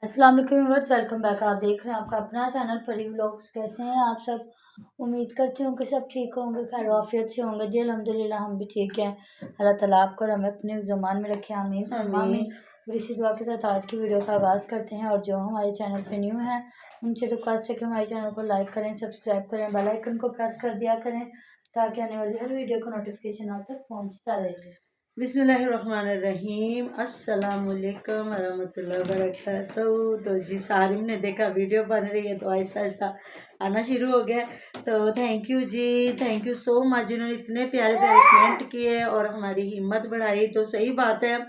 अस्सलाम वालेकुम viewers, welcome back. आप देख रहे हैं आपका अपना चैनल परी व्लॉग्स। कैसे हैं आप सब? उम्मीद करती हूँ कि सब ठीक होंगे, खैर आफियत से होंगे जी। अल्हम्दुलिल्लाह हम भी ठीक हैं। अल्लाह ताला आपको और हमें अपने ज़मान में रखे, आमीन सुम्मा आमीन। और इसी दुआ के साथ आज की वीडियो का आगाज़ करते हैं। और जो हमारे चैनल पे न्यू हैं उनसे रिक्वेस्ट है कि हमारे चैनल को लाइक करें, सब्सक्राइब करें, बेल आइकन को प्रेस कर दिया करें ताकि आने वाली हर वीडियो का नोटिफिकेशन आप तक पहुँचता रहे। बिस्मिल्लाहिर्रहमानिर्रहीम, अस्सलामुअलैकुम वरहमतुल्लाहि वबरकातुहू। तो जी सारिम ने देखा वीडियो बन रही है तो आहिस्ता आहिस्ता आना शुरू हो गया। तो thank you ji, thank you so much जिन्होंने इतने प्यारे प्यारे कमेंट किए और हमारी हिम्मत बढ़ाई। तो सही बात है,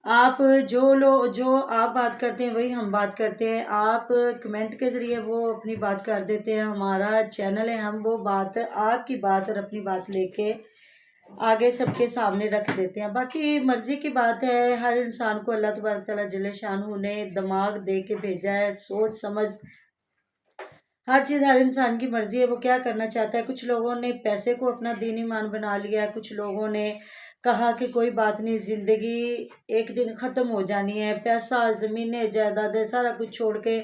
आप जो आप बात करते हैं वही हम बात करते हैं। आप कमेंट के ज़रिए वो अपनी बात कर देते हैं। हमारा चैनल है, हम वो बात, आपकी बात और अपनी बात लेके आगे सबके सामने रख देते हैं। बाकी मर्ज़ी की बात है, हर इंसान को अल्लाह तबारक तआला जल्ले शानहू ने दिमाग दे के भेजा है, सोच समझ हर चीज़, हर इंसान की मर्ज़ी है वो क्या करना चाहता है। कुछ लोगों ने पैसे को अपना दीन ईमान बना लिया है, कुछ लोगों ने कहा कि कोई बात नहीं, ज़िंदगी एक दिन ख़त्म हो जानी है, पैसा ज़मीनें जायदादें सारा कुछ छोड़ के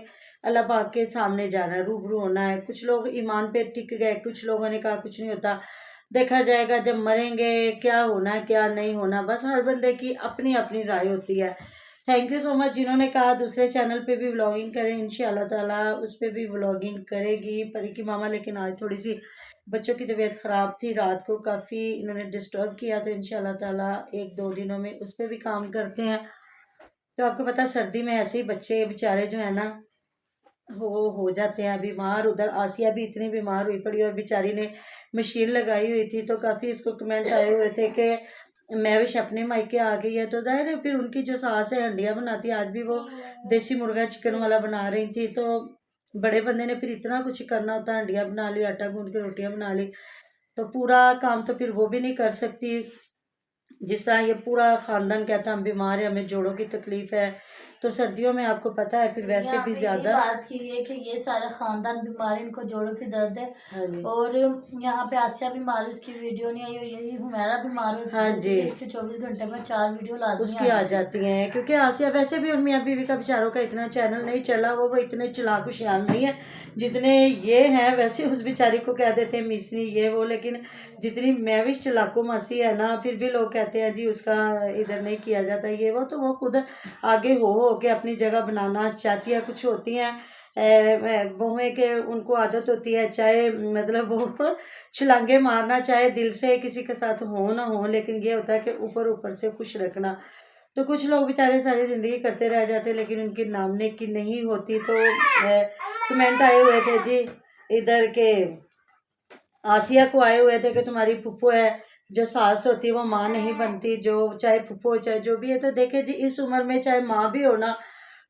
अल्लाह पाक के सामने जाना है, रूबरू होना है। कुछ लोग ईमान पे टिक गए, कुछ लोगों ने कहा कुछ नहीं होता, देखा जाएगा जब मरेंगे, क्या होना क्या नहीं होना, बस हर बंदे की अपनी अपनी राय होती है। थैंक यू सो मच जिन्होंने कहा दूसरे चैनल पे भी व्लॉगिंग करें, इंशाल्लाह ताला उस पर भी व्लॉगिंग करेगी परी की मामा। लेकिन आज थोड़ी सी बच्चों की तबीयत ख़राब थी, रात को काफ़ी इन्होंने डिस्टर्ब किया, तो इंशाल्लाह ताला एक दो दिनों में उस पर भी काम करते हैं। तो आपको पता सर्दी में ऐसे ही बच्चे बेचारे जो है ना वो हो जाते हैं बीमार। उधर आसिया भी इतनी बीमार हुई पड़ी और बेचारी ने मशीन लगाई हुई थी, तो काफ़ी इसको कमेंट आए हुए थे कि मैं विश अपने मायके आ गई है। तो ज़ाहिर है फिर उनकी जो सास है हंडिया बनाती है, आज भी वो देसी मुर्गा चिकन वाला बना रही थी। तो बड़े बंदे ने फिर इतना कुछ करना होता है, हंडिया बना ली, आटा गूंद के रोटियां बना ली, तो पूरा काम तो फिर वो भी नहीं कर सकती। जिस तरह ये पूरा ख़ानदान कहता हम बीमार है, हमें जोड़ों की तकलीफ़ है, तो सर्दियों में आपको पता है फिर वैसे यहाँ भी पे ये ज़्यादा बात की है कि ये सारा खानदान बीमार है, इनको जोड़ों की दर्द है। हाँ जी, और यहाँ पे आसिया बीमार है, उसकी वीडियो नहीं आई हुई, यही हुमैरा बीमार हो हाँ होती जी, है, इसकी 24 घंटे में 4 वीडियो लाजमी उसकी आ आ जाती जाती हैं। क्योंकि आसिया वैसे भी उन मियाँ बीवी का बेचारों का इतना चैनल नहीं चला, वो इतने चालाक होशियार नहीं है जितने ये हैं। वैसे उस बेचारी को कह देते हैं मिसनी ये वो, लेकिन जितनी मैं भी चलाको मासी है ना, फिर भी लोग कहते हैं जी उसका इधर नहीं किया जाता ये वो। तो वो खुद आगे हो के अपनी जगह बनाना चाहती है। कुछ होती हैं बहुएं के उनको आदत होती है, चाहे मतलब वो छलांगे मारना, चाहे दिल से किसी के साथ हो ना हो, लेकिन ये होता है कि ऊपर ऊपर से खुश रखना। तो कुछ लोग बेचारे सारी ज़िंदगी करते रह जाते लेकिन उनकी नामने की नहीं होती। तो कमेंट आए हुए थे जी इधर के आसिया को आए हुए थे कि तुम्हारी फुफ्फो है, जो सास होती है वो माँ नहीं बनती, जो चाहे फुफ्फो चाहे जो भी है। तो देखे जी इस उम्र में चाहे माँ भी हो ना,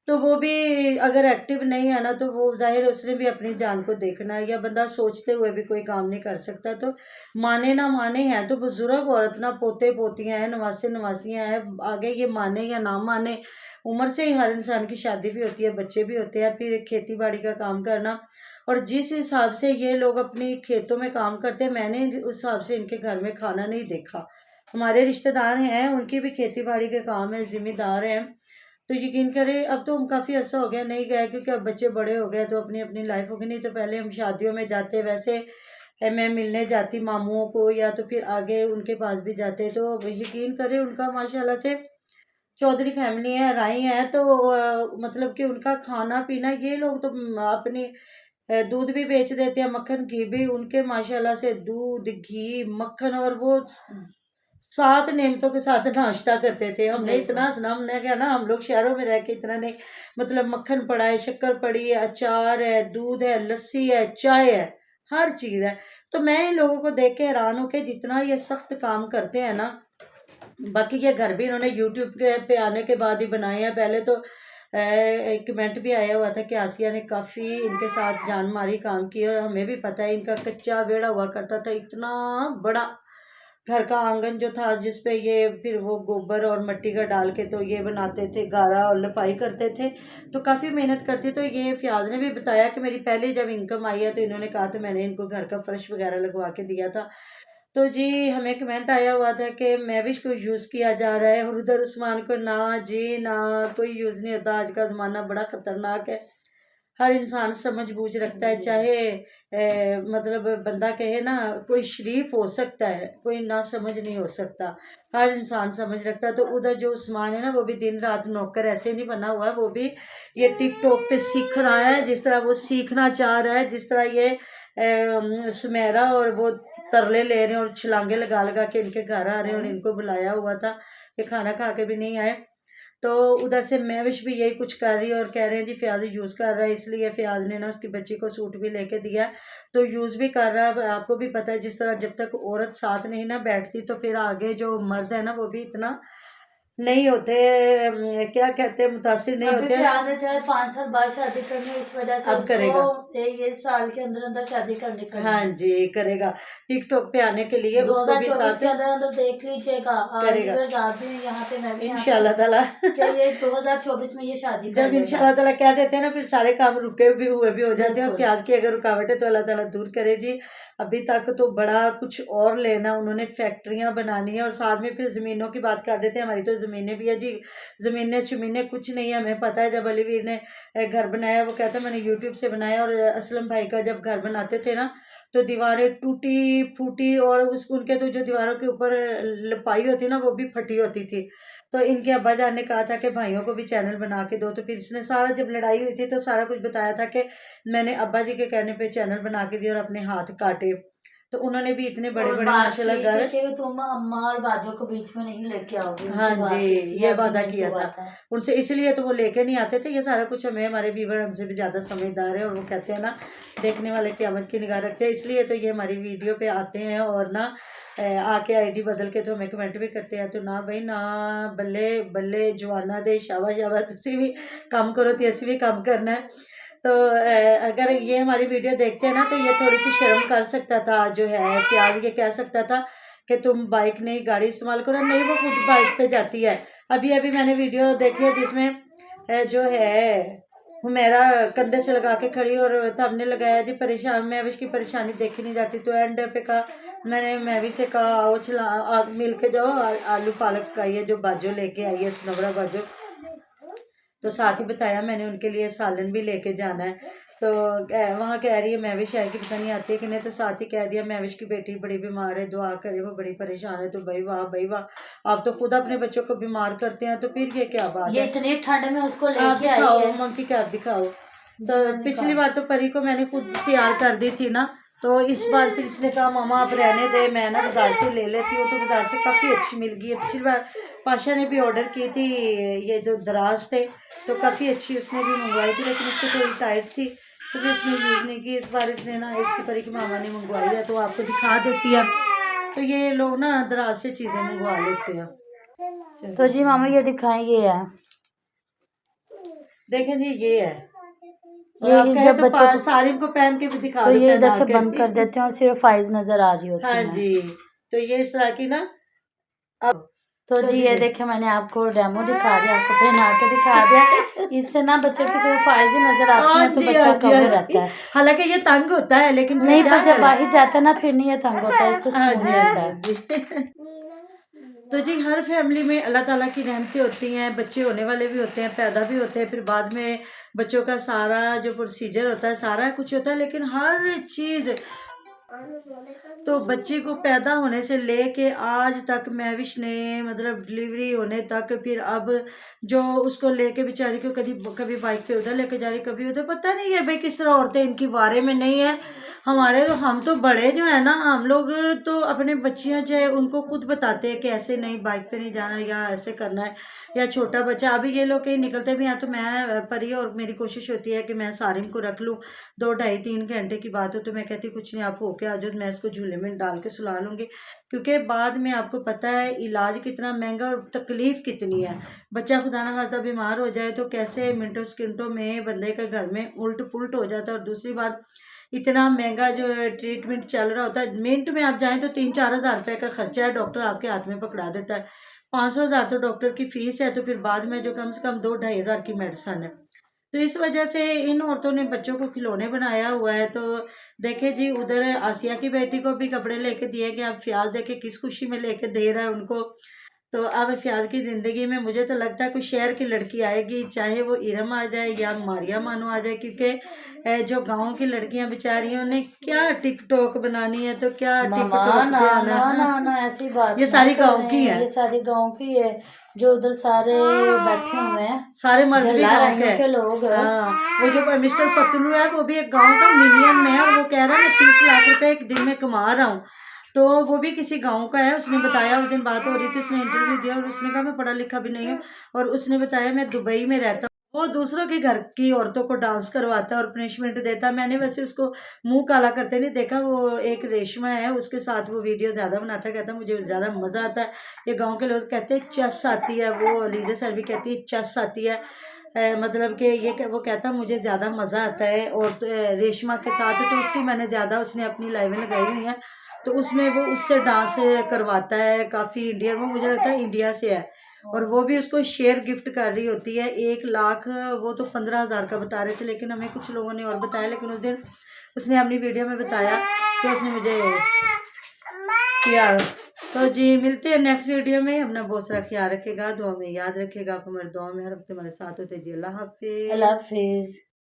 तो वो भी अगर एक्टिव नहीं है ना, तो वो जाहिर है उसने भी अपनी जान को देखना है, या बंदा सोचते हुए भी कोई काम नहीं कर सकता। तो माने ना माने हैं तो बुजुर्ग औरत ना, पोते पोतियाँ हैं, नवासे नवासियाँ हैं, आगे ये माने या ना माने, उम्र से ही हर इंसान की शादी भी होती है, बच्चे भी होते हैं, फिर खेती बाड़ी का काम करना। और जिस हिसाब से ये लोग अपनी खेतों में काम करते हैं, मैंने उस हिसाब से इनके घर में खाना नहीं देखा। हमारे रिश्तेदार हैं, उनकी भी खेती बाड़ी के काम है, जिम्मेदार हैं। तो यकीन करें अब तो हम काफ़ी अर्सा हो गया नहीं गए, क्योंकि अब बच्चे बड़े हो गए तो अपनी अपनी लाइफ हो गई। नहीं तो पहले हम शादियों में जाते, वैसे मैं मिलने जाती मामुओं को, या तो फिर आगे उनके पास भी जाते। तो यकीन करें उनका माशाल्लाह से चौधरी फैमिली है, राई है, तो मतलब कि उनका खाना पीना, ये लोग तो अपनी दूध भी बेच देते हैं, मक्खन घी भी उनके माशाल्लाह से, दूध घी मक्खन, और वो 7 नेमतों के साथ नाश्ता करते थे। हमने इतना हंसना, हमने क्या ना, हम लोग शहरों में रह के इतना नहीं, मतलब मक्खन पड़ा है, शक्कर पड़ी है, अचार है, दूध है, लस्सी है, चाय है, हर चीज़ है। तो मैं इन लोगों को देख के हैरान हूँ कि जितना ये सख्त काम करते हैं ना। बाकी ये घर भी इन्होंने यूट्यूब के पे आने के बाद ही बनाए हैं। पहले तो एक कमेंट भी आया हुआ था कि आसिया ने काफ़ी इनके साथ जान मारी काम की, और हमें भी पता है इनका कच्चा वेड़ा हुआ करता था, इतना बड़ा घर का आंगन जो था, जिसपे ये फिर वो गोबर और मिट्टी का डाल के तो ये बनाते थे, गारा और लपाई करते थे। तो काफ़ी मेहनत करती। तो ये फयाज ने भी बताया कि मेरी पहले जब इनकम आई है तो इन्होंने कहा, तो मैंने इनको घर का फर्श वगैरह लगवा के दिया था। तो जी हमें कमेंट आया हुआ था कि मैविश को यूज़ किया जा रहा है और उधर उस्मान को। ना जी ना, कोई यूज़ नहीं होता। आज का ज़माना बड़ा ख़तरनाक है। हर इंसान समझ बूझ रखता है, चाहे मतलब बंदा कहे ना, कोई शरीफ हो सकता है, कोई ना समझ नहीं हो सकता। हर इंसान समझ रखता है। तो उधर जो उस्मान है ना, वो भी दिन रात नौकर ऐसे नहीं बना हुआ है, वो भी ये टिकटॉक पे सीख रहा है, जिस तरह वो सीखना चाह रहा है, जिस तरह ये सुमेरा और वो तरले ले रहे हैं और छलांगे लगा लगा के इनके घर आ रहे हैं, और इनको बुलाया हुआ था कि खाना खा के भी नहीं आए। तो उधर से मैविश भी यही कुछ कर रही है और कह रहे हैं जी फ़याज़ यूज़ कर रहा है, इसलिए फ़याज़ ने ना उसकी बच्ची को सूट भी लेके दिया है, तो यूज़ भी कर रहा है। आपको भी पता है, जिस तरह जब तक औरत साथ नहीं ना बैठती, तो फिर आगे जो मर्द है ना, वो भी इतना नहीं होते, क्या कहते हैं, मुतासिर नहीं अभी होते। फिलहाल ने चाहे 5 साल बाद शादी करनी है, इस वजह से अब करेगा। उसको ये साल के अंदर अंदर शादी करनी हाँ करनी जी, करेगा। टिकटॉक पे आने के लिए है। उसको भी 2024 साथ के अंदर अंदर देख लीजिएगा। करेगा, व्यूअर्स आप भी यहाँ पे, मैं भी यहाँ इंशाल्लाह पे, ताला। कि ये 2024 में ये शादी कर जब लेगा। इंशाल्लाह ताला कह देते हैं ना, फिर सारे काम रुके भी हुए भी हो जाते हैं। और बिल्कुल। फ़याज़ की अगर रुकावट है तो अल्लाह ताला दूर करे जी। अभी तक तो बड़ा कुछ और लेना, उन्होंने फैक्ट्रियाँ बनानी है, और साथ में फिर ज़मीनों की बात कर देते हैं। हमारी तो ज़मीनें भी है जी, ज़मीनें शमीनें कुछ नहीं है। हमें पता है, जब अलीवीर ने घर बनाया, वो कहता है मैंने यूट्यूब से बनाया, और असलम भाई का जब घर बनाते थे ना, तो दीवारें टूटी फूटी, और उस उनके तो जो दीवारों के ऊपर लिपाई होती ना, वो भी फटी होती थी। तो इनके अब्बा जान ने कहा था कि भाइयों को भी चैनल बना के दो, तो फिर इसने सारा, जब लड़ाई हुई थी तो सारा कुछ बताया था कि मैंने अब्बा जी के कहने पे चैनल बना के दिया और अपने हाथ काटे। तो उन्होंने भी इतने बड़े और बड़े बात माशाल्लाह की थी घर। कि तुम अम्मा और बाजू को बीच में नहीं लेके आओगे, हाँ उनसे जी, बात हुई थी, ये वादा एग्रीमेंट किया हुआ था था। उनसे, इसलिए तो वो लेके नहीं आते थे। ये सारा कुछ हमें, हमारे व्यूवर हमसे भी ज़्यादा समझदार है, और वो कहते हैं ना, देखने वाले क़यामत की निगाह रखते हैं, इसलिए तो ये हमारी वीडियो पे आते हैं। और ना आके आईडी बदल के तो हमें कमेंट भी करते हैं। तो ना भाई ना, बल्ले बल्ले जवाना दे, शाबाश शाबाश, तुसी भी काम करो तो असी भी काम करना है। तो अगर ये हमारी वीडियो देखते हैं ना, तो ये थोड़ी सी शर्म कर सकता था, जो है फ़याज़ ये कह सकता था कि तुम बाइक नहीं गाड़ी इस्तेमाल करो। नहीं, वो खुद बाइक पे जाती है। अभी अभी मैंने वीडियो देखी है, जिसमें जो है हुमैरा कंधे से लगा के खड़ी, और हमने लगाया जी परेशान, मैविश की परेशानी देखी नहीं जाती। तो एंड पे कहा, मैंने मैविश से कहा आओ चला मिल के जाओ, आलू पालक का ये जो बाजो लेके आई है, सनवरा बाजो, तो साथ ही बताया मैंने उनके लिए सालन भी लेके जाना है। तो वहाँ कह रही है मैविश आएगी, पता नहीं आती है कि नहीं। तो साथ ही कह दिया मैविश की बेटी बड़ी बीमार है, दुआ करे, वो बड़ी परेशान है। तो भाई वाह भाई वाह, आप तो खुद अपने बच्चों को बीमार करते हैं, तो फिर ये क्या बात ये है। इतनी ठंड में उसको आप लेके आई दिखाओ, है। मंकी कैप दिखाओ। तो मैंने पिछली कहा बार तो परी को मैंने खुद तैयार कर दी थी ना, तो इस बार फिर इसने कहा मामा आप रहने दे, मैं ना बाज़ार से ले लेती हूँ। तो बाज़ार से काफ़ी अच्छी मिल गई है। पिछली बार पाशा ने भी ऑर्डर की थी, ये जो दराज थे, तो काफ़ी अच्छी उसने भी मंगवाई थी, लेकिन उसको थोड़ी टाइट थी, तो फिर उसने यूज़ नहीं की। इस बार इसने ना, इसकी परी की मामा ने मंगवाई है, तो आपको दिखा देती है। तो ये लोग ना दराज से चीज़ें मंगवा लेते हैं। तो जी मामा ये दिखाएं, ये है, देखें जी, ये है। और ये आप कहे जब तो बच्चों को, सारिम को पहन के भी दिखा तो दो, ये इधर पहना से के। बंद कर देते हैं और सिर्फ आइज नजर आ रही होती हाँ हैं। जी, तो ये इस तरह की ना। अब तो जी ये देखिए, मैंने आपको डेमो दिखा दिया, आपको पहना के दिखा दिया। इससे ना बच्चे की सिर्फ आइज ही नजर आती हाँ हैं, तो जी, बच्चा हाँ जी, कवर हाँ रहता जी। है। हालांकि ये तंग होता है, लेकिन फिर नहीं, क्या पर जब करें। बाहर जाता है ना, फिर नहीं ये तंग होता है, इसको हाँ सुकून जी, मिलता हाँ है। जी। तो जी हर फैमिली में अल्लाह ताला की रहमतें होती हैं, बच्चे होने वाले भी होते हैं, पैदा भी होते हैं, फिर बाद में बच्चों का सारा जो प्रोसीजर होता है, सारा कुछ होता है, लेकिन हर चीज़, तो बच्चे को पैदा होने से लेके आज तक मैविश ने, मतलब डिलीवरी होने तक, फिर अब जो उसको लेके बेचारी को कभी कभी बाइक पे उधर लेके जा रही, कभी उधर, पता नहीं है भाई किस तरह औरतें इनकी बारे में नहीं है। हमारे तो, हम तो बड़े जो है ना, हम लोग तो अपने बच्चियां चाहे उनको खुद बताते हैं कि ऐसे नहीं, बाइक पे नहीं जाना, या ऐसे करना है, या छोटा बच्चा। अभी ये लोग कहीं निकलते भी हैं, तो मैं परी, और मेरी कोशिश होती है कि मैं सारिम को रख लूँ। 2 ढाई 3 घंटे की बात हो तो मैं कहती कुछ नहीं, आप होके आ जाओ, मैं इसको झूले में डाल के सुला लूँगी। क्योंकि बाद में आपको पता है इलाज कितना महंगा और तकलीफ़ कितनी है। बच्चा खुदा ना खास्ता बीमार हो जाए तो कैसे मिनटों सेकंडों में बंदे के घर में उल्ट पुल्ट हो जाता है। और दूसरी बात, इतना महंगा जो ट्रीटमेंट चल रहा होता है, मिनट में आप जाएँ तो 3-4 हज़ार रुपये का खर्चा है, डॉक्टर आपके हाथ में पकड़ा देता है। 500 हज़ार तो डॉक्टर की फ़ीस है, तो फिर बाद में जो कम से कम 2 ढाई हज़ार की मेडिसन है। तो इस वजह से इन औरतों ने बच्चों को खिलौने बनाया हुआ है। तो देखे जी, उधर आसिया की बेटी को भी कपड़े लेके दिए गए। अब फ्याज देखे किस खुशी में लेके दे रहा है उनको। तो अब फ्याज की ज़िंदगी में मुझे तो लगता है कोई शहर की लड़की आएगी, चाहे वो इरम आ जाए या मारिया मानो आ जाए, क्योंकि जो गांव की लड़कियां बेचारी उन्हें क्या टिकटॉक बनानी है, तो क्या मामा टिकटॉक ना पे आना ना है। ना ना, ऐसी बात ये ना सारी कर गांव रहे की हैं, है, ये सारी गांव की है। जो उधर सारे बैठे हुए हैं सारे मर्द भी गांव के झल्लाराइयों के हैं। लोग। हाँ, वो जो मिस्टर पतलू है वो भी एक गांव का मिलियन है, और वो कह रहा है मैं 30 लाख रुपए एक दिन में कमा रहा हूँ। तो वो भी किसी गांव का है। उसने बताया, उस दिन बात हो रही थी, उसने इंटरव्यू दिया और उसने कहा मैं पढ़ा लिखा भी नहीं हूँ, और उसने बताया मैं दुबई में रहता हूँ। वो दूसरों के घर की औरतों को डांस करवाता है और पनिशमेंट देता है। मैंने वैसे उसको मुंह काला करते नहीं देखा। वो एक रेशमा है, उसके साथ वो वीडियो ज़्यादा बनाता है, कहता है मुझे ज़्यादा मज़ा आता है। ये गांव के लोग कहते हैं चस आती है, वो लीजा सर भी कहती है चस आती है। मतलब कि वो कहता मुझे ज़्यादा मज़ा आता है। और तो, रेशमा के साथ तो उसकी मैंने ज़्यादा, उसने अपनी लाइवें लगाई हुई हैं, तो उसमें वो उससे डांस करवाता है। काफ़ी इंडियन, वो मुझे लगता है इंडिया से है, और वो भी उसको शेयर गिफ्ट कर रही होती है 1 लाख। वो तो 15,000 का बता रहे थे, लेकिन हमें कुछ लोगों ने और बताया। लेकिन उस दिन उसने अपनी वीडियो में बताया कि उसने मुझे किया। तो जी, मिलते हैं नेक्स्ट वीडियो में। अपना बहुत सारा ख्याल रखेगा, दुआ में याद रखेगा। आप हमारे दुआ में हर वक्त हमारे साथ होते जी। अल्लाह हाफिज़। अल्लाह हाफिज।